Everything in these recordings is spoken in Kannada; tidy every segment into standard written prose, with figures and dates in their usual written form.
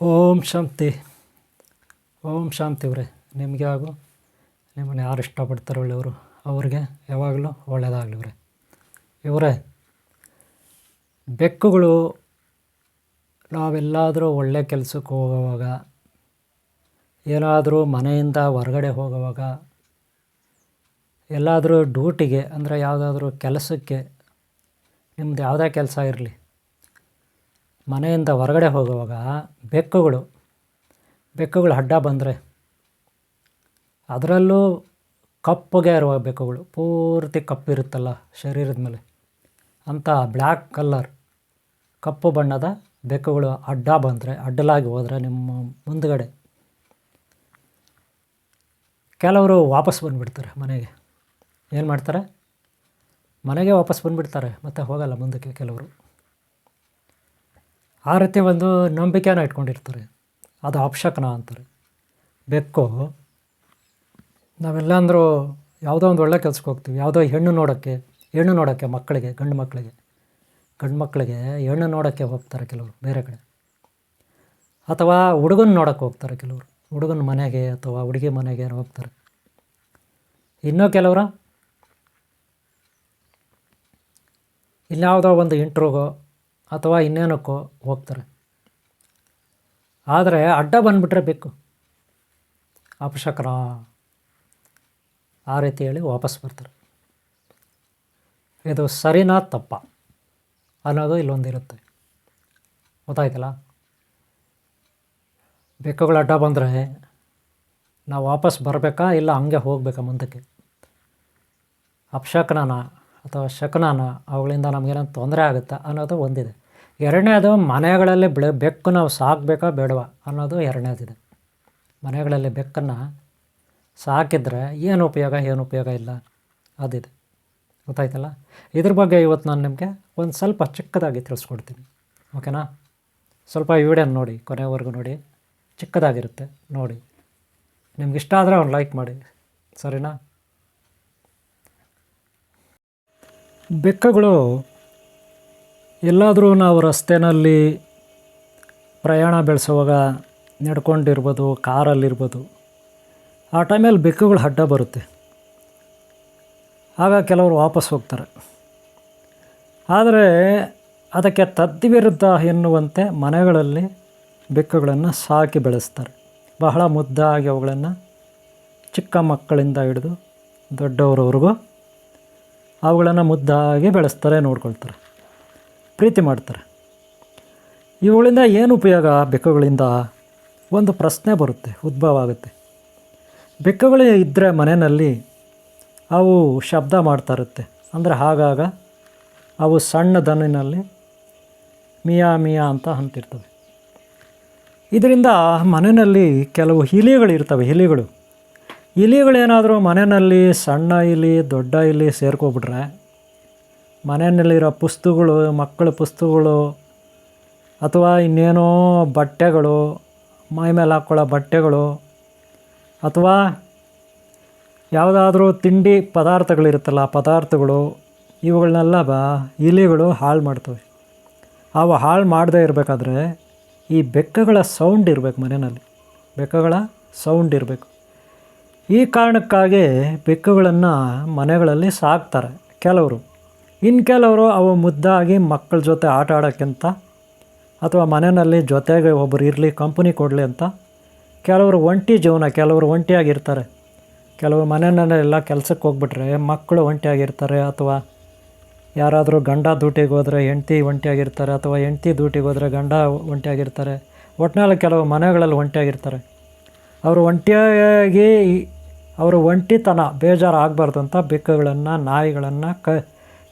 ಓಂ ಶಾಂತಿ. ಓಂ ಶಾಂತಿ ಇವರೇ, ನಿಮಗೆ ಹಾಗೂ ನಿಮ್ಮನ್ನು ಯಾರು ಇಷ್ಟಪಡ್ತಾರೆ ಒಳ್ಳೆಯವರು ಅವ್ರಿಗೆ ಯಾವಾಗಲೂ ಒಳ್ಳೆಯದಾಗಲಿ ಇವರೇ. ಇವರೇ, ಬೆಕ್ಕುಗಳು ನಾವೆಲ್ಲಾದರೂ ಒಳ್ಳೆಯ ಕೆಲಸಕ್ಕೆ ಹೋಗುವಾಗ, ಏನಾದರೂ ಮನೆಯಿಂದ ಹೊರಗಡೆ ಹೋಗುವಾಗ, ಎಲ್ಲಾದರೂ ಡ್ಯೂಟಿಗೆ ಅಂದರೆ ಯಾವುದಾದ್ರೂ ಕೆಲಸಕ್ಕೆ, ನಿಮ್ಮದು ಯಾವುದೇ ಕೆಲಸ ಇರಲಿ, ಮನೆಯಿಂದ ಹೊರಗಡೆ ಹೋಗುವಾಗ ಬೆಕ್ಕುಗಳು ಅಡ್ಡ ಬಂದರೆ, ಅದರಲ್ಲೂ ಕಪ್ಪಗೆ ಇರುವ ಬೆಕ್ಕುಗಳು, ಪೂರ್ತಿ ಕಪ್ಪಿರುತ್ತಲ್ಲ ಶರೀರದ ಮೇಲೆ, ಅಂಥ ಬ್ಲ್ಯಾಕ್ ಕಲ್ಲರ್ ಕಪ್ಪು ಬಣ್ಣದ ಬೆಕ್ಕುಗಳು ಅಡ್ಡಲಾಗಿ ಹೋದರೆ ನಿಮ್ಮ ಮುಂದುಗಡೆ, ಕೆಲವರು ವಾಪಸ್ ಬಂದುಬಿಡ್ತಾರೆ ಮನೆಗೆ. ಏನು ಮಾಡ್ತಾರೆ? ಮನೆಗೆ ವಾಪಸ್ ಬಂದುಬಿಡ್ತಾರೆ, ಮತ್ತು ಹೋಗಲ್ಲ ಮುಂದಕ್ಕೆ ಕೆಲವರು. ಆ ರೀತಿ ಒಂದು ನಂಬಿಕೆನ ಇಟ್ಕೊಂಡಿರ್ತಾರೆ. ಅದು ಅಪಶಕನ ಅಂತಾರೆ. ಬೆಕ್ಕು, ನಾವೆಲ್ಲಾಂದರೂ ಯಾವುದೋ ಒಂದು ಒಳ್ಳೆ ಕೆಲ್ಸಕ್ಕೆ ಹೋಗ್ತೀವಿ, ಯಾವುದೋ ಹೆಣ್ಣು ನೋಡೋಕ್ಕೆ ಮಕ್ಕಳಿಗೆ, ಗಂಡು ಮಕ್ಕಳಿಗೆ ಹೆಣ್ಣು ನೋಡೋಕ್ಕೆ ಹೋಗ್ತಾರೆ ಕೆಲವರು ಬೇರೆ ಕಡೆ, ಅಥವಾ ಹುಡುಗನ ನೋಡೋಕ್ಕೆ ಹೋಗ್ತಾರೆ ಕೆಲವರು, ಹುಡುಗನ ಮನೆಗೆ ಅಥವಾ ಹುಡುಗಿ ಮನೆಗೆ ಹೋಗ್ತಾರೆ. ಇನ್ನೂ ಕೆಲವರು ಇನ್ಯಾವುದೋ ಒಂದು ಇಂಟ್ರೋಗೋ ಅಥವಾ ಇನ್ನೇನಕ್ಕೋ ಹೋಗ್ತಾರೆ. ಆದರೆ ಅಡ್ಡ ಬಂದುಬಿಟ್ರೆ ಬೇಕು ಅಪಶಕನ, ಆ ರೀತಿ ಹೇಳಿ ವಾಪಸ್ ಬರ್ತಾರೆ. ಇದು ಸರಿನಾ ತಪ್ಪ ಅನ್ನೋದು ಇಲ್ಲೊಂದಿರುತ್ತೆ. ಗೊತ್ತಾಯ್ತಲ್ಲ? ಬೆಕ್ಕುಗಳು ಅಡ್ಡ ಬಂದರೆ ನಾವು ವಾಪಸ್ ಬರಬೇಕಾ, ಇಲ್ಲ ಹಂಗೆ ಹೋಗಬೇಕಾ ಮುಂದಕ್ಕೆ? ಅಪಶಕನನ ಅಥವಾ ಶಕನನ, ಅವುಗಳಿಂದ ನಮಗೇನೋ ತೊಂದರೆ ಆಗುತ್ತಾ ಅನ್ನೋದು ಒಂದಿದೆ. ಎರಡನೇದು, ಮನೆಗಳಲ್ಲಿ ಬೆಕ್ಕು ನಾವು ಸಾಕಬೇಕಾ ಬೇಡವಾ ಅನ್ನೋದು ಎರಡನೇದಿದೆ. ಮನೆಗಳಲ್ಲಿ ಬೆಕ್ಕನ್ನು ಸಾಕಿದರೆ ಏನು ಉಪಯೋಗ ಇಲ್ಲ, ಅದಿದೆ. ಗೊತ್ತಾಯ್ತಲ್ಲ? ಇದ್ರ ಬಗ್ಗೆ ಇವತ್ತು ನಾನು ನಿಮಗೆ ಒಂದು ಸ್ವಲ್ಪ ಚಿಕ್ಕದಾಗಿ ತಿಳಿಸ್ಕೊಡ್ತೀನಿ. ಓಕೆನಾ? ಸ್ವಲ್ಪ ಈ ವಿಡಿಯೋನ ನೋಡಿ, ಕೊನೆವರೆಗೂ ನೋಡಿ, ಚಿಕ್ಕದಾಗಿರುತ್ತೆ ನೋಡಿ. ನಿಮ್ಗೆ ಇಷ್ಟ ಆದರೆ ಒಂದು ಲೈಕ್ ಮಾಡಿ, ಸರಿನಾ? ಬೆಕ್ಕುಗಳು ಎಲ್ಲಾದರೂ ನಾವು ರಸ್ತೆಯಲ್ಲಿ ಪ್ರಯಾಣ ಬೆಳೆಸುವಾಗ, ನಡ್ಕೊಂಡಿರ್ಬೋದು, ಕಾರಲ್ಲಿರ್ಬೋದು, ಆ ಟೈಮಲ್ಲಿ ಬೆಕ್ಕುಗಳು ಅಡ್ಡ ಬರುತ್ತೆ. ಆಗ ಕೆಲವರು ವಾಪಸ್ ಹೋಗ್ತಾರೆ. ಆದರೆ ಅದಕ್ಕೆ ತದ್ವಿರುದ್ಧ ಎನ್ನುವಂತೆ ಮನೆಗಳಲ್ಲಿ ಬೆಕ್ಕುಗಳನ್ನು ಸಾಕಿ ಬೆಳೆಸ್ತಾರೆ. ಬಹಳ ಮುದ್ದಾಗಿ ಅವುಗಳನ್ನು ಚಿಕ್ಕ ಮಕ್ಕಳಿಂದ ಹಿಡಿದು ದೊಡ್ಡವರವರೆಗೂ ಅವುಗಳನ್ನು ಮುದ್ದಾಗಿ ಬೆಳೆಸ್ತಾರೆ, ನೋಡ್ಕೊಳ್ತಾರೆ, ಪ್ರೀತಿ ಮಾಡ್ತಾರೆ. ಇವುಗಳಿಂದ ಏನು ಉಪಯೋಗ? ಬೆಕ್ಕುಗಳಿಂದ ಒಂದು ಪ್ರಶ್ನೆ ಬರುತ್ತೆ, ಉದ್ಭವ ಆಗುತ್ತೆ. ಬೆಕ್ಕುಗಳು ಇದ್ದರೆ ಮನೆಯಲ್ಲಿ ಅವು ಶಬ್ದ ಮಾಡ್ತಾ ಇರುತ್ತೆ. ಅಂದರೆ ಆಗಾಗ ಅವು ಸಣ್ಣ ದನಿನಲ್ಲಿ ಮಿಯಾ ಮಿಯಾ ಅಂತ ಅಂತಿರ್ತವೆ. ಇದರಿಂದ ಮನೆಯಲ್ಲಿ ಕೆಲವು ಇಲಿಗಳಿರ್ತವೆ. ಇಲಿಗಳೇನಾದರೂ ಮನೆಯಲ್ಲಿ ಸಣ್ಣ ಇಲಿ ದೊಡ್ಡ ಇಲಿ ಸೇರ್ಕೊಬಿಟ್ರೆ, ಮನೆಯಲ್ಲಿರೋ ಪುಸ್ತಕಗಳು, ಮಕ್ಕಳ ಪುಸ್ತಕಗಳು, ಅಥವಾ ಇನ್ನೇನೋ ಬಟ್ಟೆಗಳು, ಮೈ ಮೇಲೆ ಹಾಕ್ಕೊಳ್ಳೋ ಬಟ್ಟೆಗಳು, ಅಥವಾ ಯಾವುದಾದ್ರೂ ತಿಂಡಿ ಪದಾರ್ಥಗಳಿರುತ್ತಲ್ಲ ಪದಾರ್ಥಗಳು, ಇವುಗಳನ್ನೆಲ್ಲ ಇಲಿಗಳು ಹಾಳು ಮಾಡ್ತವೆ. ಅವು ಹಾಳು ಮಾಡದೇ ಇರಬೇಕಾದ್ರೆ ಈ ಬೆಕ್ಕುಗಳ ಸೌಂಡ್ ಇರಬೇಕು ಮನೆಯಲ್ಲಿ, ಬೆಕ್ಕುಗಳ ಸೌಂಡ್ ಇರಬೇಕು. ಈ ಕಾರಣಕ್ಕಾಗಿ ಬೆಕ್ಕುಗಳನ್ನು ಮನೆಗಳಲ್ಲಿ ಸಾಕ್ತಾರೆ ಕೆಲವರು. ಇನ್ನು ಕೆಲವರು ಅವು ಮುದ್ದಾಗಿ ಮಕ್ಕಳ ಜೊತೆ ಆಟ ಆಡೋಕ್ಕಿಂತ, ಅಥವಾ ಮನೆಯಲ್ಲಿ ಜೊತೆಗೆ ಒಬ್ಬರು ಇರಲಿ, ಕಂಪನಿ ಕೊಡಲಿ ಅಂತ ಕೆಲವರು ಒಂಟಿ ಜೀವನ, ಕೆಲವರು ಒಂಟಿಯಾಗಿರ್ತಾರೆ. ಕೆಲವರು ಮನೆಯಲ್ಲೆಲ್ಲ ಕೆಲಸಕ್ಕೆ ಹೋಗ್ಬಿಟ್ರೆ ಮಕ್ಕಳು ಒಂಟಿಯಾಗಿರ್ತಾರೆ, ಅಥವಾ ಯಾರಾದರೂ ಗಂಡ ಡ್ಯೂಟಿಗೆ ಹೋದರೆ ಹೆಂಡತಿ ಒಂಟಿಯಾಗಿರ್ತಾರೆ, ಅಥವಾ ಹೆಂಡತಿ ಡ್ಯೂಟಿಗೆ ಹೋದರೆ ಗಂಡ ಒಂಟಿಯಾಗಿರ್ತಾರೆ. ಒಟ್ಟಿನಲ್ಲಿ ಕೆಲವು ಮನೆಗಳಲ್ಲಿ ಒಂಟಿಯಾಗಿರ್ತಾರೆ. ಅವರು ಒಂಟಿಯಾಗಿ ಅವರು ಒಂಟಿತನ ಬೇಜಾರು ಆಗಬಾರ್ದು ಅಂತ ಬೆಕ್ಕುಗಳನ್ನು, ನಾಯಿಗಳನ್ನು,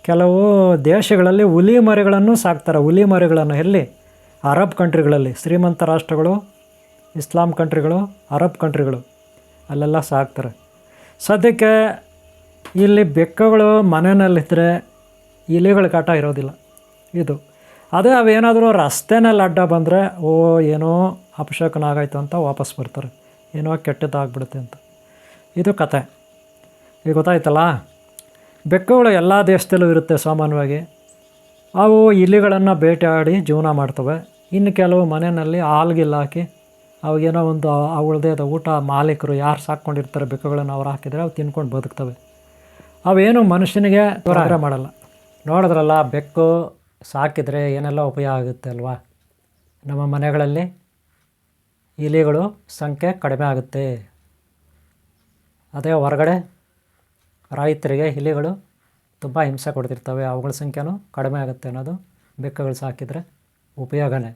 ಕೆಲವು ದೇಶಗಳಲ್ಲಿ ಹುಲಿ ಮರಿಗಳನ್ನು ಸಾಕ್ತಾರೆ. ಹುಲಿ ಮರಿಗಳನ್ನು ಎಲ್ಲಿ? ಅರಬ್ ಕಂಟ್ರಿಗಳಲ್ಲಿ, ಶ್ರೀಮಂತ ರಾಷ್ಟ್ರಗಳು, ಇಸ್ಲಾಂ ಕಂಟ್ರಿಗಳು, ಅರಬ್ ಕಂಟ್ರಿಗಳು, ಅಲ್ಲೆಲ್ಲ ಸಾಕ್ತಾರೆ. ಸದ್ಯಕ್ಕೆ ಇಲ್ಲಿ ಬೆಕ್ಕುಗಳು ಮನೆಯಲ್ಲಿದ್ದರೆ ಇಲಿಗಳ ಕಾಟ ಇರೋದಿಲ್ಲ. ಇದು ಅದೇ ಅವೇನಾದರೂ ರಸ್ತೆನಲ್ಲಿ ಅಡ್ಡ ಬಂದರೆ, ಏನೋ ಅಪಶಕನ ಆಗಾಯ್ತು ಅಂತ ವಾಪಸ್ ಬರ್ತಾರೆ, ಏನೋ ಕೆಟ್ಟದ್ದಾಗ್ಬಿಡುತ್ತೆ ಅಂತ. ಇದು ಕತೆ. ಈಗ ಗೊತ್ತಾಯ್ತಲ್ಲ? ಬೆಕ್ಕುಗಳು ಎಲ್ಲ ದೇಶದಲ್ಲೂ ಇರುತ್ತೆ ಸಾಮಾನ್ಯವಾಗಿ. ಅವು ಇಲಿಗಳನ್ನು ಬೇಟೆಯಾಡಿ ಜೀವನ ಮಾಡ್ತವೆ. ಇನ್ನು ಕೆಲವು ಮನೆಯಲ್ಲಿ ಹಾಲ್ಗಿಲ್ಲ ಹಾಕಿ ಅವಾಗೇನೋ ಒಂದು ಅವುಗಳದೇ ಆದ ಊಟ ಮಾಲೀಕರು ಯಾರು ಸಾಕ್ಕೊಂಡಿರ್ತಾರೆ ಬೆಕ್ಕುಗಳನ್ನು ಅವ್ರು ಹಾಕಿದರೆ ಅವು ತಿನ್ಕೊಂಡು ಬದುಕ್ತವೆ. ಅವೇನು ಮನುಷ್ಯನಿಗೆ ತೊಂದರೆ ಮಾಡಲ್ಲ. ನೋಡಿದ್ರಲ್ಲ, ಬೆಕ್ಕು ಸಾಕಿದರೆ ಏನೆಲ್ಲ ಉಪಯೋಗ ಆಗುತ್ತೆ ಅಲ್ವಾ. ನಮ್ಮ ಮನೆಗಳಲ್ಲಿ ಇಲಿಗಳು ಸಂಖ್ಯೆ ಕಡಿಮೆ ಆಗುತ್ತೆ. ಅದೇ ಹೊರಗಡೆ ರೈತರಿಗೆ ಇಲಿಗಳು ತುಂಬ ಹಿಂಸೆ ಕೊಡ್ತಿರ್ತವೆ, ಅವುಗಳ ಸಂಖ್ಯೆನೂ ಕಡಿಮೆ ಆಗುತ್ತೆ ಅನ್ನೋದು ಬೆಕ್ಕುಗಳು ಸಾಕಿದರೆ ಉಪಯೋಗನೇ.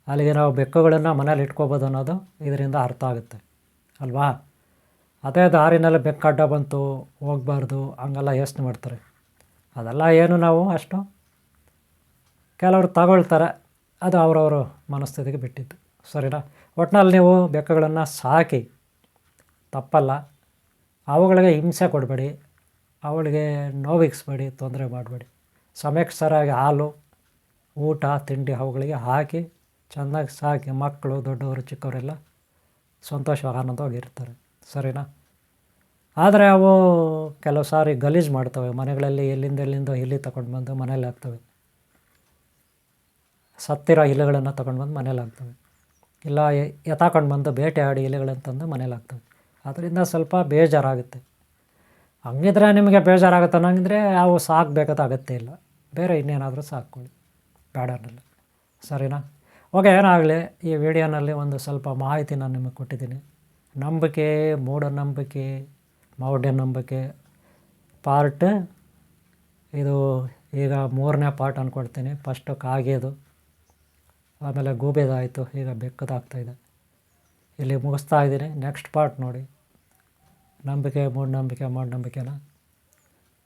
ಅಲ್ಲಿಗೆ ನಾವು ಬೆಕ್ಕುಗಳನ್ನು ಮನೇಲಿ ಇಟ್ಕೋಬೋದು ಅನ್ನೋದು ಇದರಿಂದ ಅರ್ಥ ಆಗುತ್ತೆ ಅಲ್ವಾ. ಅದೇ ದಾರಿನಲ್ಲಿ ಬೆಕ್ಕು ಅಡ್ಡ ಬಂತು ಹೋಗಬಾರ್ದು ಹಂಗೆಲ್ಲ ಯೋಚನೆ ಮಾಡ್ತಾರೆ. ಅದೆಲ್ಲ ಏನು ನಾವು ಅಷ್ಟು ಕೆಲವರು ತಗೊಳ್ತಾರೆ, ಅದು ಅವರವರು ಮನಸ್ಥಿತಿಗೆ ಬಿಟ್ಟಿದ್ದು. ಸರಿನಾ. ಒಟ್ಟಿನಲ್ಲಿ ನೀವು ಬೆಕ್ಕುಗಳನ್ನು ಸಾಕಿ ತಪ್ಪಲ್ಲ, ಅವುಗಳಿಗೆ ಹಿಂಸೆ ಕೊಡಬೇಡಿ, ಅವಳಿಗೆ ನೋವಿಗಿಸ್ಬೇಡಿ, ತೊಂದರೆ ಮಾಡಬೇಡಿ. ಸಮಯಕ್ಕೆ ಸರಿಯಾಗಿ ಹಾಲು ಊಟ ತಿಂಡಿ ಅವುಗಳಿಗೆ ಹಾಕಿ ಚೆನ್ನಾಗಿ ಸಾಕಿ ಮಕ್ಕಳು ದೊಡ್ಡವರು ಚಿಕ್ಕವರೆಲ್ಲ ಸಂತೋಷವಾಗಿ ಆನಂದವಾಗಿರ್ತಾರೆ. ಸರಿನಾ. ಆದರೆ ಅವು ಕೆಲವು ಸಾರಿ ಗಲೀಜು ಮಾಡ್ತವೆ ಮನೆಗಳಲ್ಲಿ, ಎಲ್ಲಿಂದ ಇಲಿ ತಗೊಂಡು ಬಂದು ಮನೇಲಿ ಹಾಕ್ತವೆ. ಸತ್ತಿರೋ ಇಲಿಗಳನ್ನು ತಗೊಂಡು ಬಂದು ಮನೇಲಿ ಹಾಕ್ತವೆ, ಇಲ್ಲ ಎತ್ತಾಕೊಂಡು ಬಂದು ಬೇಟೆ ಆಡಿ ಇಲಿಗಳನ್ನು ತಂದು ಮನೇಲಿ ಹಾಕ್ತವೆ. ಅದರಿಂದ ಸ್ವಲ್ಪ ಬೇಜಾರಾಗುತ್ತೆ. ಹಂಗಿದ್ರೆ ನಿಮಗೆ ಬೇಜಾರಾಗುತ್ತೆ ಅನ್ನಂಗಿದ್ರೆ ಅವು ಸಾಕಬೇಕಾದ ಅಗತ್ಯ ಇಲ್ಲ, ಬೇರೆ ಇನ್ನೇನಾದರೂ ಸಾಕ್ಕೊಳ್ಳಿ, ಬೇಡ ಅನ್ನಲ್ಲ. ಸರಿನಾ. ಓಕೆ, ಏನಾಗಲಿ, ಈ ವಿಡಿಯೋನಲ್ಲಿ ಒಂದು ಸ್ವಲ್ಪ ಮಾಹಿತಿ ನಾನು ನಿಮಗೆ ಕೊಟ್ಟಿದ್ದೀನಿ. ನಂಬಿಕೆ, ಮೂಢನಂಬಿಕೆ, ಮೌಢ್ಯನಂಬಿಕೆ ಪಾರ್ಟ್ ಇದು ಈಗ 3ನೇ ಪಾರ್ಟ್ ಅಂದ್ಕೊಳ್ತೀನಿ. ಫಸ್ಟು ಕಾಗೆದು, ಆಮೇಲೆ ಗೂಬೆದಾಯಿತು, ಈಗ ಬೆಕ್ಕದಾಗ್ತಾಯಿದೆ. ಇಲ್ಲಿ ಮುಗಿಸ್ತಾ ಇದ್ದೀನಿ. ನೆಕ್ಸ್ಟ್ ಪಾರ್ಟ್ ನೋಡಿ, ನಂಬಿಕೆ ಮೂಢನಂಬಿಕೆನ.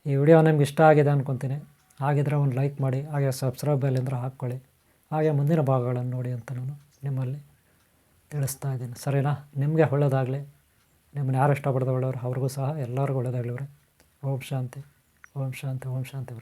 ಈ ವಿಡಿಯೋ ನಿಮ್ಗೆ ಇಷ್ಟ ಆಗಿದೆ ಅಂದ್ಕೊತೀನಿ. ಹಾಗಿದ್ರೆ ಒಂದು ಲೈಕ್ ಮಾಡಿ, ಹಾಗೆ ಸಬ್ಸ್ಕ್ರೈಬ್ ಬೆಲ್ ಅಂದರೆ ಹಾಕ್ಕೊಳ್ಳಿ. ಹಾಗೆ ಮುಂದಿನ ಭಾಗಗಳನ್ನು ನೋಡಿ ಅಂತ ನಾನು ನಿಮ್ಮಲ್ಲಿ ತಿಳಿಸ್ತಾ ಇದ್ದೀನಿ. ಸರಿನಾ. ನಿಮಗೆ ಒಳ್ಳೆಯದಾಗಲಿ. ನಿಮ್ಮನ್ನು ಯಾರು ಇಷ್ಟಪಡ್ದು ಒಳ್ಳೆಯವರು ಅವ್ರಿಗೂ ಸಹ ಎಲ್ಲರಿಗೂ ಒಳ್ಳೆಯದಾಗಲಿ. ಓಂ ಶಾಂತಿ, ಓಂ ಶಾಂತಿ, ಓಂ ಶಾಂತಿ.